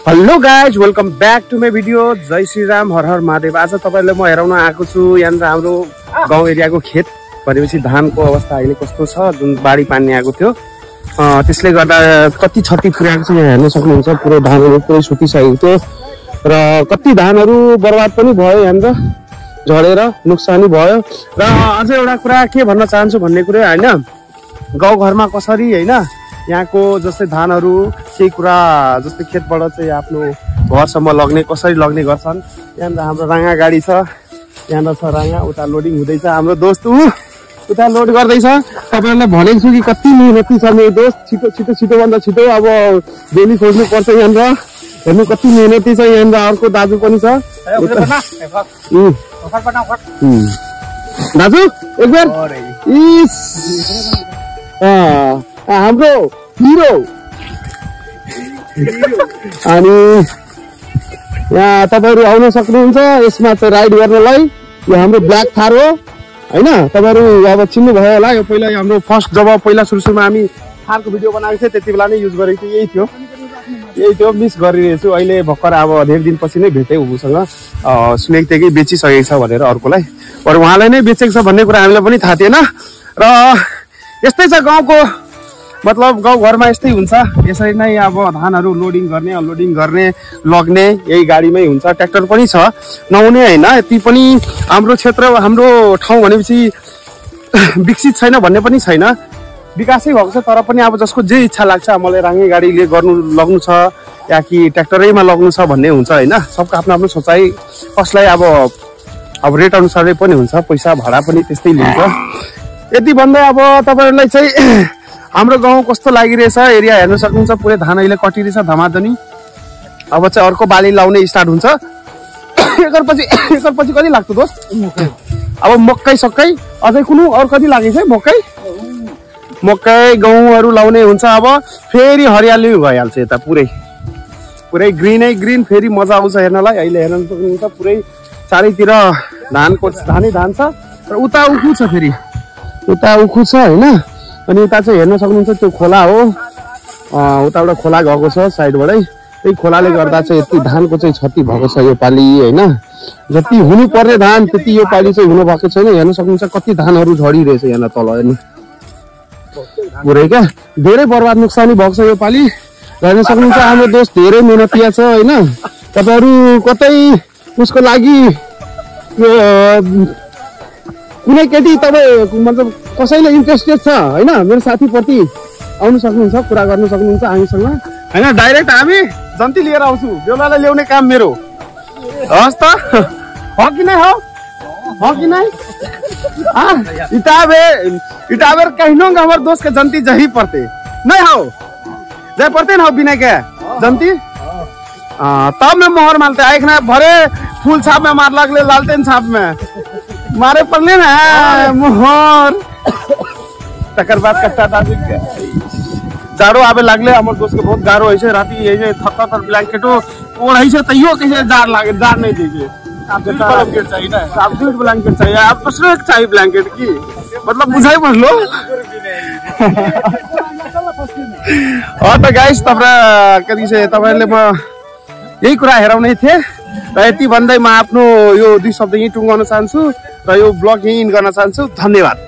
Hello guys, welcome back to my video. जय श्री राम, हर हर महादेव। आज तपाईहरुलाई म हेराउन आएको छु यहाँनिर हाम्रो गाउँ एरियाको खेत भनेपछि धानको अवस्था अहिले कस्तो छ। जुन बाढी पानी आएको थियो त्यसले गर्दा कति क्षति पुर्याएको छ यहाँ हेर्न सक्नुहुन्छ। पुरै धानहरु पुरै सुकिसकेको थियो र कति धानहरु बर्बाद पनि भयो, यहाँनिर झरेर नोक्सानी भयो। र अझै एउटा कुरा के भन्न चाहन्छु भन्ने कुरा हैन, गाउँ घरमा कसरी हैन यहाँको जस्तै धानहरु केही कुरा जस्तै खेतबाट चाहिँ आफ्नो घरसम्म लग्ने कसरी लग्ने गर्छन्। यहाँ हाम्रो राङ्गा गाडी छ, यहाँ छ राङ्गा, उता लोडिङ हुँदैछ। हाम्रो दोस्त उता लोड गर्दैछ। तपाईहरुलाई भनेको छु कि कति मेहनती छ मेरो दोस्त। छिटो छिटो भन्दा छिटो अब डेली खोज्नु पर्छ। यहाँ हेर्नु कति मेहनती छ। यहाँ अर्को दाजु पनि छ। दाजु एक बार हाम्रो हिरो अनि यहाँ तपाईहरु आउन सक्नुहुन्छ यसमा चाहिँ राइड गर्नलाई। यो हाम्रो ब्ल्याक थार हो हैन, तपाईहरु अब चिन्नु भयो होला। यो पहिला हाम्रो फर्स्ट जब पहिला सुरुमा हामी थारको भिडियो बनाएको थियौं त्यति बेला नै युज गरेको थियौं। यही थियो मिस गरिरहेछु अहिले भर्खर। अब धेरै दिनपछि नै भेटे उसँग, सुनेको थिएँ कि बेचिसकेको छ भनेर अर्कोलाई, तर उहाँलाई नै बेचेको छ भन्ने कुरा हामीलाई पनि थाहा थिएन। र यस्तै छ गाउँको, मतलब गाउँ घरमा यस्तै हुन्छ। यसरी नै अब धानहरु लोडिङ गर्ने अनलोडिङ गर्ने लग्ने यही गाडीमै हुन्छ। ट्र्याक्टर पनि छ नहुने हैन, यति पनि हाम्रो क्षेत्र हाम्रो ठाउँ भनेपछि विकसित छैन भन्ने पनि छैन, विकासै भएको छ। तर पनि अब जसको जे इच्छा लाग्छ मलाई राङ्गे गाडीले लग्नु छ या कि ट्र्याक्टरैमा लग्नु छ भन्ने हुन्छ हैन। सबको आफ्नो आफ्नो सोचाइ, कसलाई अब रेट अनुसारले पनि हुन्छ, पैसा भाडा पनि त्यस्तै लिन्छ। यति भन्दै अब तपाईहरुलाई चाहिँ हाम्रो गाउँ कस्तो लागिरहेछ एरिया हेर्न सक्नुहुन्छ। पुरै धान अहिले कटिरहेछ धमाधनी। अब चाहिँ अर्को बाली लाउने स्टार्ट हुन्छ। एकरपछि कति लाग्छ दोस्त? अब मकै सकै अझै कुनै अरु कति लागेछ मकै गहुँहरु लाउने हुन्छ। अब फेरि हरियाली भइहाल्छ यता पुरै ग्रीनै ग्रीन। फेरि मजा आउँछ हेर्नलाई। अहिले हेर्न सक्नुहुन्छ पुरै चारैतिर धानै धान छ र उता उखु छ, फेरि उता उखु छ हैन। अनि उता चाहिँ हेर्न सक्नुहुन्छ त्यो खोला हो, उताबाट खोला गएको छ साइडबाटै। त्यही खोलाले गर्दा चाहिँ यति धानको चाहिँ क्षति भएको छ यो पालि हैन। जति हुनु पर्ने धान त्यति यो पालि चाहिँ हुनु भएको छैन। हेर्न सक्नुहुन्छ कति धानहरु झरिरहेछ यहाँ तल हेर्नु पुरै क्या। धेरै बर्बाद नोक्सानी भएको छ यो पालि। हेर्न सक्नुहुन्छ हाम्रो दोस्त धेरै मेहनतिया छ हैन। तपाईहरु कतै उसको लागि कुनै केटी तपाईँ मतलब कसैले इन्ट्रेस्टेड छ हैन मेरो साथीप्रति आउनु सक्नुहुन्छ, कुरा गर्नु सक्नुहुन्छ हामीसँग हैन। डाइरेक्ट हामी जन्ती लिएर आउँछु, बेहुलालाई ल्याउने काम मेरो। हस् त, हो कि नै हो कि नै? इटाबेर कहनो हमारे दोस्त के जंती जही पड़ते नहीं हो जय पड़ते ना हो बिना के जंती। तब में मोहर मारते एक ना भरे फूल छाप में मार लगले लालटेन छाप में मारे पड़ले ना मोहर। तकर बाद कट्टा दादी जाड़ो आबे लागले हमर दोस्त के बहुत गारो है। राती ये थक्कर ब्लैंकेटो ओढ़ाई से तैयो कैसे जार लागे, जार नहीं दीजिए। ब्लैंकेट चाहिए ना, आप ब्लैंकेट चाहिए, आप दूसरे चाहिए ब्लैंकेट की मतलब बुझाइ बुझ लो। त गाइस तपाईहरुले म यही कुरा हेराउनै थिए र यति भन्दै म आफ्नो यो 2 शब्द यही टुङ्गाउन चाहन्छु र यो ब्लग यही इन गर्न चाहन्छु। धन्यवाद।